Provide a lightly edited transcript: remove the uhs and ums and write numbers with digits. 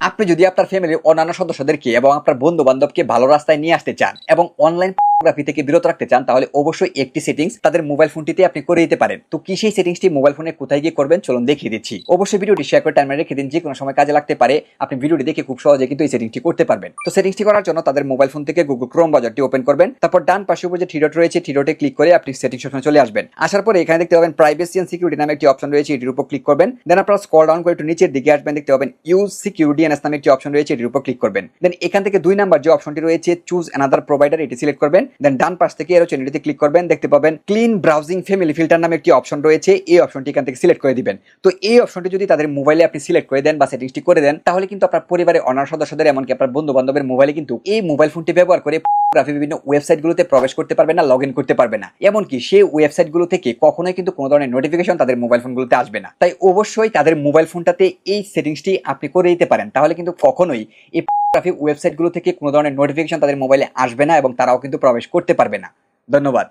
আপনি যদি আপনার ফ্যামিলির অন্যান্য সদস্যদেরকে এবং আপনার বন্ধু বান্ধবকে ভালো রাস্তায় নিয়ে আসতে চান এবং অনলাইন ফটোগ্রাফি থেকে বিরত রাখতে চান, তাহলে অবশ্যই একটি সেটিংস তাদের মোবাইল ফোনটিতে আপনি করে দিতে পারেন। তো কি সেই সেটিংসটি মোবাইল ফোনে কোথায় গিয়ে করবেন চলুন দেখিয়ে দিচ্ছি। অবশ্যই ভিডিওটি শেয়ার করে টাইমে রেখে দিন, যে কোনো সময় কাজে লাগতে পারে। আপনি ভিডিওটি দেখে খুব সহজে কিন্তু এই সেটিংসটি করতে পারবেন। তো সেটিংসটি করার জন্য তাদের মোবাইল ফোন থেকে গুগল ক্রোম ব্রাউজারটি ওপেন করবেন। তারপর ডান পাশে উপরে যে থ্রি ডট রয়েছে, থ্রি ডটে ক্লিক করে আপনি সেটিংস অপশনে চলে আসবেন। আসার পরে এখানে দেখতে পাবেন প্রাইভেসি এন্ড সিকিউরিটি নামে একটি অপশন রয়েছে, এটির উপর ক্লিক করবেন। দেন আপনারা স্ক্রল ডাউন করে একটু নিচের দিকে আসবেন, দেখতে পাবেন ইউজ সিকিউরিটি এন্ড নামে একটি অপশন রয়েছে, এটির উপর ক্লিক করবেন। দেন এখান থেকে 2 নাম্বার যে অপশনটি রয়েছে চুজ অ্যানাদার প্রোভাইডার, এটি সিলেক্ট করবেন। দেন ডান পাশ থেকে এরো চ্যানেলটিতে ক্লিক করবেন, দেখতে পাবেন ক্লিন ব্রাউজিং ফ্যামিলি ফিল্টার নামে একটি অপশন রয়েছে, এই অপশনটি এখান থেকে সিলেক্ট করে দিবেন। তো এই অপশনটি যদি তাদের মোবাইলে আপনি সিলেক্ট করে দেন বা সেটিংসটি করে দেন, তাহলে কিন্তু আপনার পরিবারের অন্যান্য সদস্যদের এমনকি আপনার বন্ধু বান্ধবের মোবাইলে কিন্তু এই মোবাইল ফোনটি ব্যবহার করে বিভিন্ন ওয়েবসাইটগুলোতে প্রবেশ করতে পারবে না, লগ ইন করতে পারবে না। এমনকি সেই ওয়েবসাইটগুলো থেকে কখনোই কিন্তু কোনো ধরনের নোটিফিকেশন তাদের মোবাইল ফোনগুলোতে আসবে না। তাই অবশ্যই তাদের মোবাইল ফোনটাতে এই সেটিংসটি আপনি করে দিতে পারেন, তাহলে কিন্তু কখনোই এই ওয়েবসাইটগুলো থেকে কোনো ধরনের নোটিফিকেশন তাদের মোবাইলে আসবে না এবং তারাও কিন্তু প্রবেশ করতে পারবে না। ধন্যবাদ।